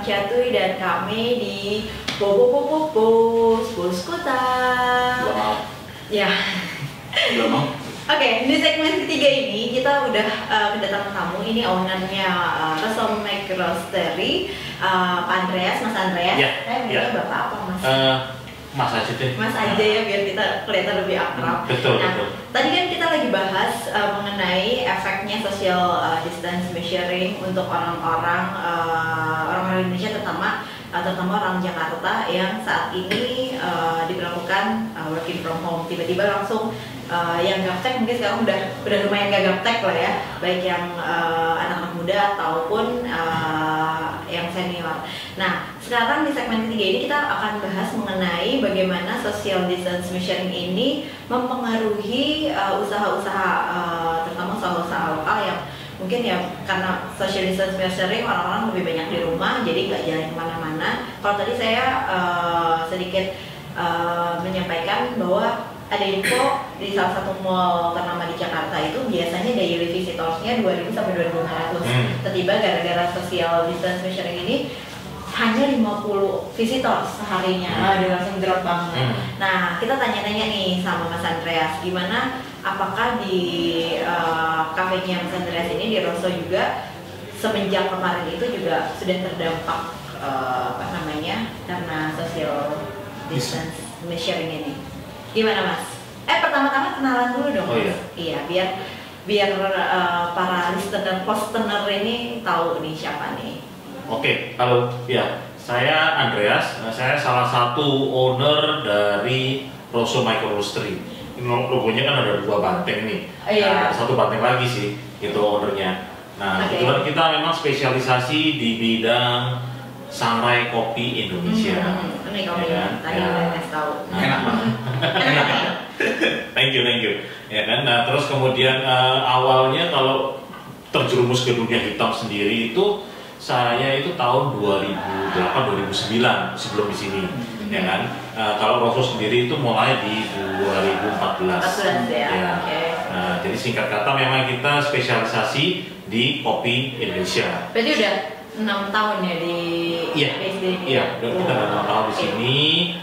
Catuy dan kami di Bos Kota. Belum mau. Ya. Belum mau. Oke, di segmen ketiga ini kita udah kedatangan tamu. Ini ownernya Rosso Micro Roastery, Pak Andreas, Mas Andreas. Ya, Saya bilangnya Bapak apa Mas? Mas aja deh. Mas aja ya, biar kita kelihatan lebih akrab. Betul, nah, betul. Tadi kan kita lagi bahas mengenai efeknya social distance measuring untuk orang-orang Indonesia, terutama orang Jakarta yang saat ini diberlakukan working from home. Tiba-tiba langsung yang gaptek mungkin sekarang udah lumayan gak gaptek lah ya, baik yang anak-anak muda ataupun yang senior. Nah, sekarang di segmen ketiga ini kita akan bahas mengenai bagaimana social distance measuring ini mempengaruhi usaha-usaha, terutama usaha-usaha lokal yang mungkin ya karena social distance measuring orang-orang lebih banyak di rumah, jadi nggak jalan kemana-mana. Kalau tadi saya sedikit menyampaikan bahwa ada info di salah satu mall ternama di Jakarta itu biasanya daily visitorsnya 2.000 sampai 2.500. Tiba-tiba gara-gara social distance measuring ini hanya 50 visitor seharinya, dia langsung drop banget. Nah, kita tanya-tanya nih sama Mas Andreas, gimana apakah di kafenya Mas Andreas ini di Rosso juga semenjak kemarin itu juga sudah terdampak karena social distance measuring ini. Gimana Mas? Pertama-tama kenalan dulu dong. Oh iya. Iya, biar para listener ini tahu nih siapa nih. Oke, halo. Ya, saya Andreas. Saya salah satu owner dari Rosso Micro Roastery. Logonya kan ada 2 banteng nih. Iya. Nah, 1 banteng lagi sih, itu ownernya. Nah, kebetulan kita memang spesialisasi di bidang sangrai kopi Indonesia. Ini kopi ya kan? tadi udah tahu. Enak banget. Thank you. Ya kan. Nah, terus kemudian awalnya kalau terjerumus ke dunia hitam sendiri itu saya itu tahun 2008-2009 sebelum di sini, ya kan. Kalau Rosso sendiri itu mulai di 2014. Ya. Okay. Nah, jadi singkat kata memang kita spesialisasi di kopi Indonesia. Berarti udah 6 tahun ya di PSD? Iya, kita udah 6 tahun di sini.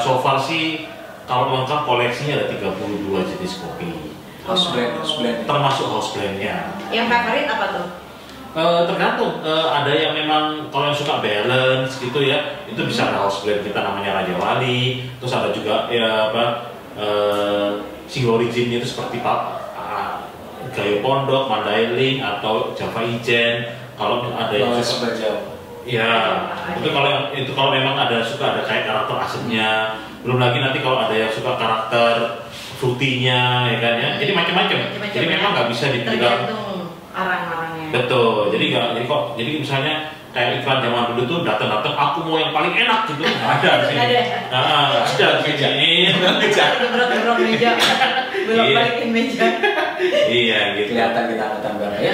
So far sih kalau lengkap koleksinya ada 32 jenis kopi. House blend. Termasuk house blendnya. Yang favorit apa tuh? Tergantung, ada yang memang kalau yang suka balance gitu ya, itu bisa ada house blend kita namanya Raja Wali. Terus ada juga ya single origin itu seperti Gayo Pondok, Mandailing atau Java Ijen. Kalau ada yang suka ya, itu kalau memang suka ada kayak karakter asemnya. Belum lagi nanti kalau ada yang suka karakter fruitynya, ya kan ya. Jadi macam-macam. Jadi memang nggak bisa dibilang. Tergantung arang-arangnya. Betul. Jadi misalnya kayak iklan zaman dulu tuh datang aku mau yang paling enak gitu. Ada di sini. Ada di sini. Gebrok meja. Belum balikin meja. Iya gitu. Kelihatan kita angkatan bara ya.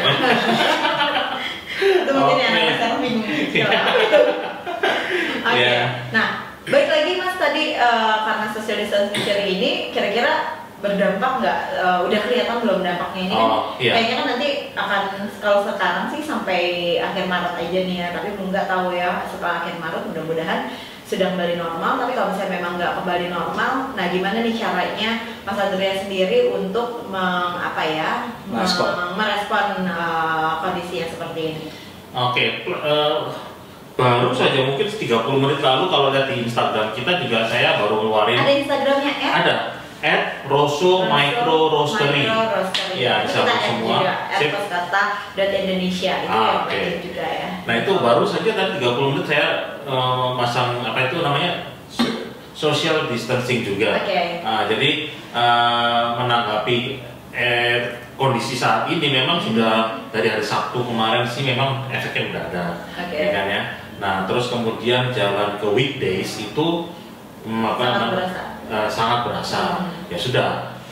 Itu mungkin yang anak sekarang bingung. Oke. Nah, balik lagi Mas tadi karena social distance measuring ini kira-kira berdampak nggak? Udah kelihatan belum dampaknya ini kan? Iya. Kayaknya kan nanti akan kalau sekarang sih sampai akhir Maret aja nih ya, tapi belum nggak tahu ya setelah akhir Maret mudah-mudahan sudah kembali normal. Tapi kalau misalnya memang nggak kembali normal, nah gimana nih caranya Mas Andreas sendiri untuk merespon kondisi yang seperti ini? Oke, baru saja mungkin 30 menit lalu kalau lihat di Instagram kita juga saya baru ngeluarin. Ada Instagramnya ya? Ada. @Rosso Micro Roastery. Ya, bisa semua. Indonesia itu yang penting juga ya. Nah, itu baru saja tadi 30 menit saya masang social distancing juga. Nah, jadi menanggapi kondisi saat ini memang sudah dari hari Sabtu kemarin sih memang efeknya udah ada, ya kan ya. Nah, terus kemudian jalan ke weekdays itu sangat berasa. Ya sudah,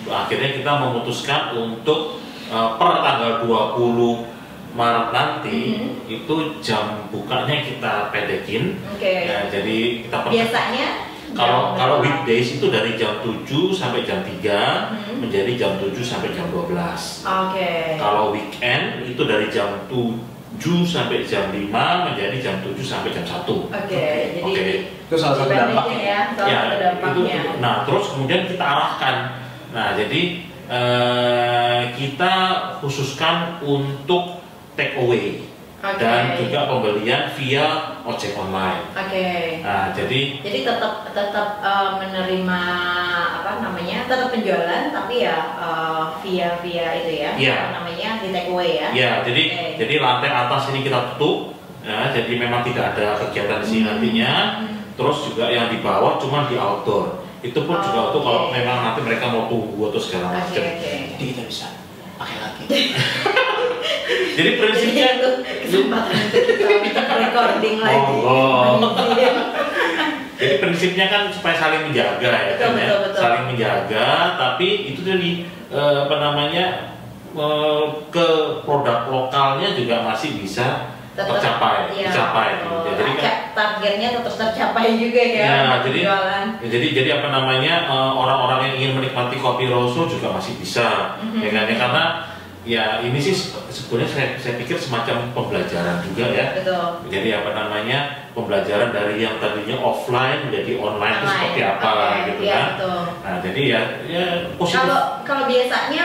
akhirnya kita memutuskan untuk per tanggal 20 Maret nanti itu jam bukanya kita pedekin. Ya, jadi kita biasanya kalau weekdays itu dari jam 7 sampai jam 3 menjadi jam 7 sampai jam 12. Kalau weekend itu dari jam 7 7 sampai jam 5 menjadi jam 7 sampai jam 1. Oke, jadi Oke. Itu salah satu dampaknya. ya, salah Ya, satu dampaknya. nah terus kemudian kita arahkan. Nah jadi kita khususkan untuk take away Oke. dan juga pembelian via ojek online. Oke. Nah jadi tetap menerima apa namanya, tetap penjualan tapi ya via itu ya, Iya. apa namanya, di take away ya. ya jadi Oke. jadi lantai atas ini kita tutup. Ya, jadi memang tidak ada kegiatan di sini nantinya. Terus juga yang di bawah cuma di outdoor. Itu pun juga untuk kalau memang nanti mereka mau tunggu atau segala macam. Oke. Jadi kita bisa pakai lagi. Jadi prinsipnya Jadi itu kesempatan untuk kita recording lagi. Oh. Iya. Jadi prinsipnya kan supaya saling menjaga ya, Betul, kan, ya? betul, betul. Saling menjaga, tapi itu tadi apa namanya ke produk lokalnya juga masih bisa tercapai, iya, dicapai. betul. Ya, jadi kan, Targetnya tetap tercapai juga ya. ya, untuk jadi, penjualan. jadi apa namanya orang-orang yang ingin menikmati kopi rosso juga masih bisa, ya kan? Ya, karena ya ini sih sebenarnya saya pikir semacam pembelajaran juga ya. Betul. Jadi apa namanya pembelajaran dari yang tadinya offline menjadi online itu seperti apa Oke, gitu iya, kan. betul. Nah jadi ya positif. Kalau biasanya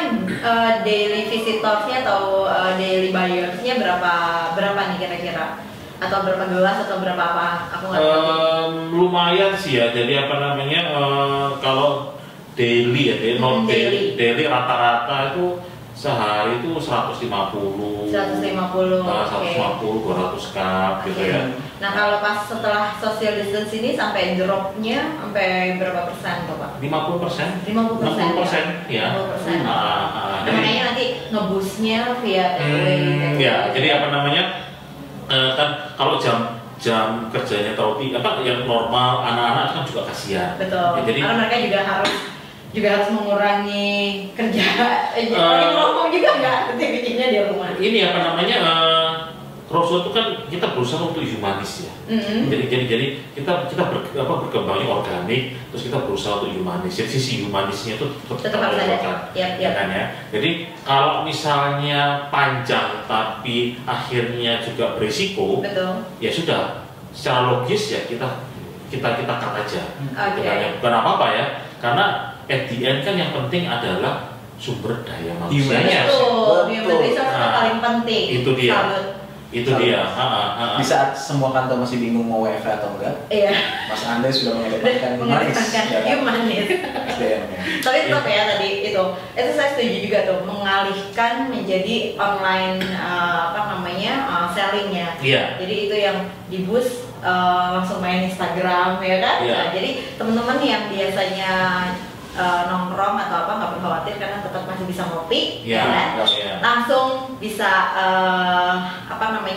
daily visitorsnya atau daily buyersnya berapa nih kira-kira? Atau berapa gelas atau berapa apa? Aku nggak tahu. Lumayan sih ya. Jadi apa namanya kalau daily ya, daily rata-rata itu sehari itu 150, 150, nah, oke. 150, 200 cup gitu Oke. ya. Nah kalau pas setelah social distance ini sampai dropnya sampai berapa persen tuh Pak? 50%. 50%. 60% ya. 50%. Nah, Nah, makanya nanti ngebusnya via takeaway. ya, jadi apa namanya kan kalau jam kerjanya terlalu apa yang normal anak-anak kan juga kasihan. Betul. Ya, jadi karena mereka juga harus mengurangi kerja. Jadi ngomong juga nggak bikinnya di rumah. ini apa namanya Rosso itu kan kita berusaha untuk humanis ya. Jadi kita berkembangnya organik, terus kita berusaha untuk humanis. Jadi sisi humanisnya itu Tetap harus ada. ya kan ya. Jadi kalau misalnya panjang tapi akhirnya juga berisiko, Betul. ya sudah secara logis ya kita cut aja. Oke. Bukan apa-apa ya, karena at the end kan yang penting adalah sumber daya manusianya. Betul. Human resource itu Nah, paling penting. itu dia. Salut. Itu dia. Di saat semua kantor masih bingung mau WFH atau enggak, Iya. Mas Anda sudah mengedepankan humanis. Mengedepankan ya kan? humanis. SDM-nya. Tapi tetap ya tadi itu saya setuju juga tuh mengalihkan menjadi online sellingnya. Iya. Jadi itu yang di boost langsung main Instagram ya kan. Iya. Nah, jadi teman-teman yang biasanya nongkrong atau apa nggak perlu khawatir karena tetap masih bisa ngopi, Iya. ya kan? Iya. Langsung bisa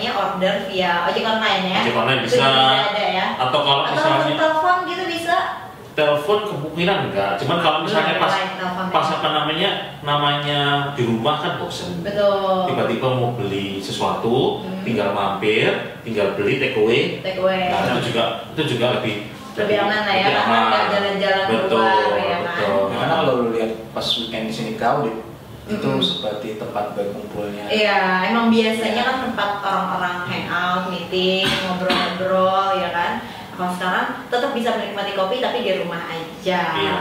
order via ojek online ya. Ojek online Itu bisa. juga ada ya. Atau kalau Atau misalnya langsung telepon gitu bisa. telepon kemungkinan enggak, cuman kalau misalnya pas apa namanya di rumah kan bosen. Betul. Tiba-tiba mau beli sesuatu, tinggal mampir, tinggal beli take away. Take away. Nah, itu juga lebih aman lah ya, lebih karena aman. nggak jalan-jalan keluar ya kan. Betul. Karena kalau lu lihat pas weekend di sini crowded, itu seperti tempat berkumpulnya. Iya, emang biasanya kan tempat orang-orang hangout, meeting, ngobrol-ngobrol ya kan. Kalau sekarang tetap bisa menikmati kopi tapi di rumah aja. Iya.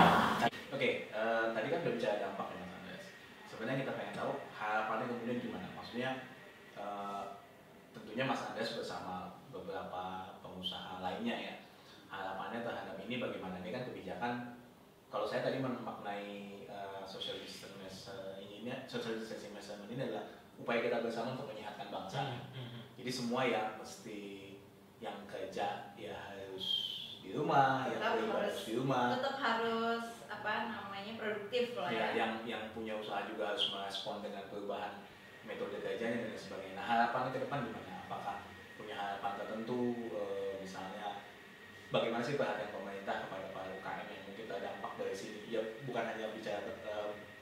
Oke, tadi kan udah bicara dampak ya Mas Andreas. Sebenarnya kita pengen tahu harapannya kemudian gimana? Maksudnya tentunya Mas Andreas bersama beberapa pengusaha lainnya ya. Harapannya terhadap ini bagaimana? Ini kan kebijakan. Kalau saya tadi memaknai social distancing measurement ini adalah upaya kita bersama untuk menyehatkan bangsa. Jadi semua yang mesti yang kerja ya harus di rumah, yang harus di rumah. Tetap harus produktif lah ya. Yang punya usaha juga harus merespon dengan perubahan metode kerjanya dan sebagainya. Nah, harapannya ke depan gimana? Apakah punya harapan tertentu, misalnya bagaimana sih perhatian pemerintah kepada para UKM yang mungkin terdampak dari sini? Ya bukan hanya bicara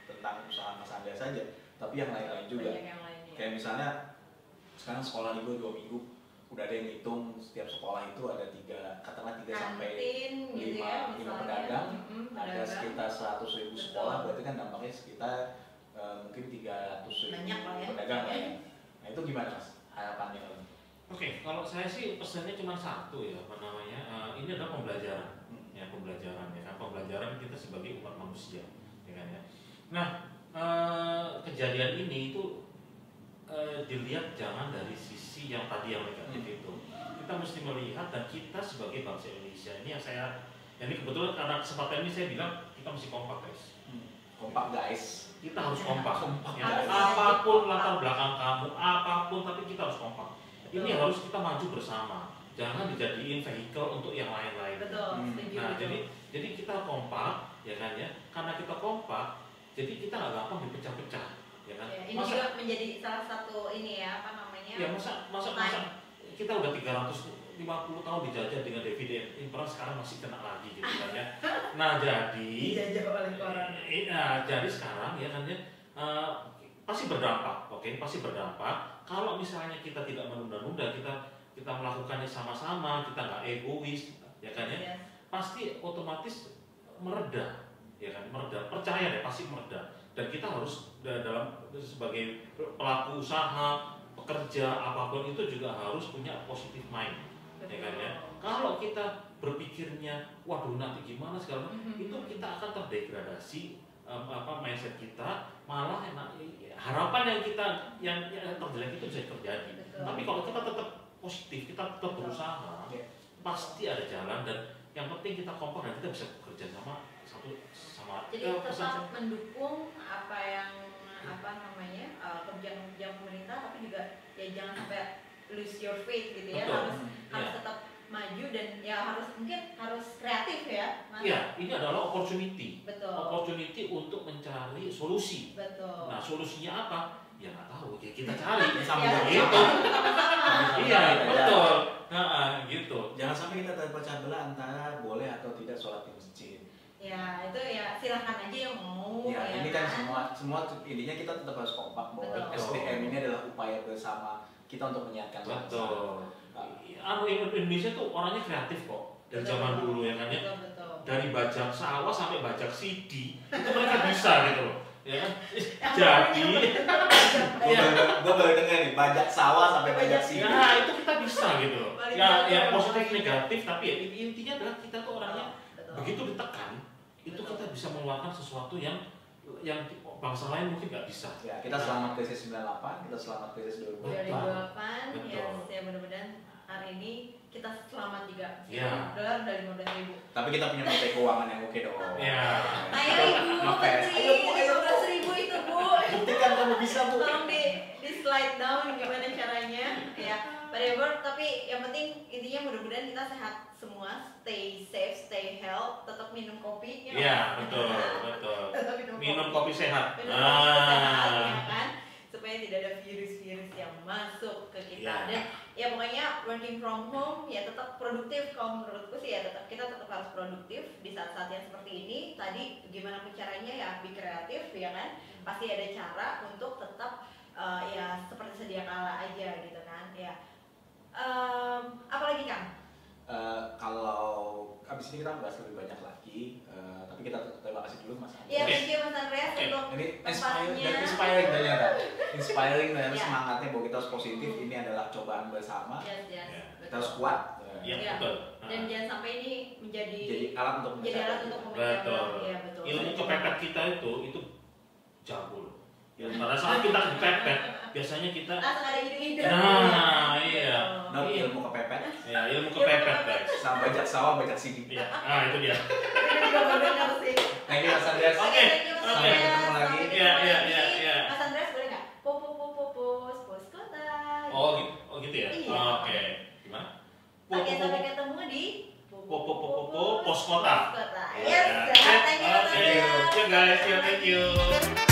tentang usaha Mas Anda saja, tapi yang lain-lain juga. Yang lainnya. Kayak misalnya sekarang sekolah libur 2 minggu, udah ada yang hitung setiap sekolah itu ada 3 sampai 5 gitu ya, pedagang, ada pedagang. sekitar 100.000 sekolah, berarti kan dampaknya sekitar mungkin 300.000 Banyak lah ya. pedagang lah ya. Nah itu gimana Mas harapannya kalau Oke, kalau saya sih pesannya cuma satu ya, apa namanya? Ini adalah pembelajaran, ya pembelajaran ya kan, pembelajaran kita sebagai umat manusia, ya kan ya. Nah, kejadian ini itu dilihat jangan dari sisi yang tadi yang negatif itu. Kita mesti melihat dan kita sebagai bangsa Indonesia ini yang ini kebetulan karena kesempatan ini saya bilang kita mesti kompak guys. kompak guys. Kita harus kompak. Ya, Harus apapun kompak. latar belakang kamu, apapun tapi kita harus kompak. Ini Betul. harus kita maju bersama. Jangan dijadiin vehikel untuk yang lain-lain. Betul, setuju. Nah, betul. jadi kita kompak, ya kan ya. Karena kita kompak, jadi kita nggak gampang dipecah-pecah, ya kan. Ya, ini juga menjadi salah satu ini ya, apa namanya? Ya masa kita udah 350 tahun dijajah dengan dividen impor, sekarang masih kena lagi gitu kan ya. Nah, jadi dijajah oleh koran. jadi sekarang ya kan ya pasti berdampak, oke, pasti berdampak. Kalau misalnya kita tidak menunda-nunda, kita melakukannya sama-sama, kita nggak egois, ya kan ya, Yes. pasti otomatis mereda, ya kan, mereda. Percaya deh, pasti mereda. Dan kita harus dalam sebagai pelaku usaha, pekerja apapun itu juga harus punya positive mind, ya kan ya. Kalau kita berpikirnya, waduh nanti gimana segala macam, itu kita akan terdegradasi mindset kita, malah harapan yang kita yang terjelek itu bisa terjadi. Betul. Tapi kalau kita tetap positif, kita tetap berusaha, Ya. pasti ada jalan. Dan yang penting kita kompak dan kita bisa bekerja sama satu sama. Jadi pesan tetap mendukung apa yang apa namanya kebijakan pemerintah, tapi juga ya jangan sampai lose your faith gitu ya. Betul. Harus Ya. tetap maju dan ya mungkin harus kreatif ya, Mas. Iya, ini adalah opportunity. Betul. Opportunity untuk mencari solusi. Betul. Nah, solusinya apa? Ya nggak tahu, ya kita cari. Sama Ya, gitu. sama-sama. Iya, Ya. betul. Gitu. Jangan sampai kita terpecah belah antara boleh atau tidak sholat di masjid. Ya itu ya silahkan aja yang mau. Ya, ini kan semua intinya kita tetap harus kompak bahwa Betul. SDM ini adalah upaya bersama kita untuk menyiapkan bangsa. Betul. Indonesia tuh orangnya kreatif kok dari Betul. zaman dulu ya kan ya. Betul, betul. Dari bajak sawah sampai bajak CD itu mereka bisa gitu loh, ya kan. Jadi Gue baru dengar nih, bajak sawah sampai bajak sini. ya itu kita bisa gitu loh. Paling Ya, jauh, yang paling positif jauh. negatif, tapi ya intinya adalah kita tuh orangnya Betul. begitu ditekan itu Betul. kita bisa mengeluarkan sesuatu yang bangsa lain mungkin nggak bisa. Ya, kita selamat krisis 98, kita selamat krisis 2008. 2008 Betul. ya, ya mudah-mudahan hari ini kita selamat juga. Ya. Dolar dari 15.000. Tapi kita punya menteri keuangan yang oke dong. Ya. Ayo Ibu Ngefans. Menteri, Ayo Bu, ayo Bu. 15.000 itu Bu. Buktikan kamu bisa Bu. Tolong di slide down gimana caranya ya. Whatever, tapi yang penting intinya mudah-mudahan kita sehat semua, stay safe, stay health, tetap minum kopi. Iya, betul, betul. Tetap Minum kopi sehat. Minum kopi sehat, ya kan? Supaya tidak ada virus-virus yang masuk ke kita. Ya. Dan ya pokoknya working from home ya tetap produktif. Kalau menurutku sih ya kita tetap harus produktif di saat-saat yang seperti ini. Tadi gimana pun caranya ya be kreatif ya kan. Pasti ada cara untuk tetap ya seperti sedia kala aja gitu kan ya. Apalagi Kang? Kalau abis ini kita bahas lebih banyak lagi, tapi kita terima kasih dulu Mas Andreas. Ya thank you Mas Andreas Oke. untuk Ini tempatnya. inspiring ternyata, inspiring dan Ya. semangatnya bahwa kita harus positif. Ini adalah cobaan bersama. Yes, yes, Ya. Kita betul. harus kuat. Iya, Ya. betul. Dan jangan sampai ini menjadi Jadi alat untuk jadi alat untuk memecah Betul. belah. Ya, betul. Ilmu kepepet kita itu jago loh. Ya, pada saat kita kepepet, biasanya kita langsung ada ide-ide. Nah, iya. Not ilmu kepepet, Ya, ilmu kepepet, guys. sama bajak sawah, bajak sini. Iya. Nah, itu dia. Ini juga baru dengar sih. Thank you Mas Andreas. Oke, thank you, Mas oke. Andreas. Ketemu lagi. Sampai ketemu Iya, iya, lagi. iya, iya. Mas Andreas boleh nggak? Pos kota. Oh gitu ya. Iya. Oke. Gimana? Oke, sampai ketemu di Pos kota. Kota. Iya. Yes, thank you Mas Oke. Andreas. Ya guys, ya thank you.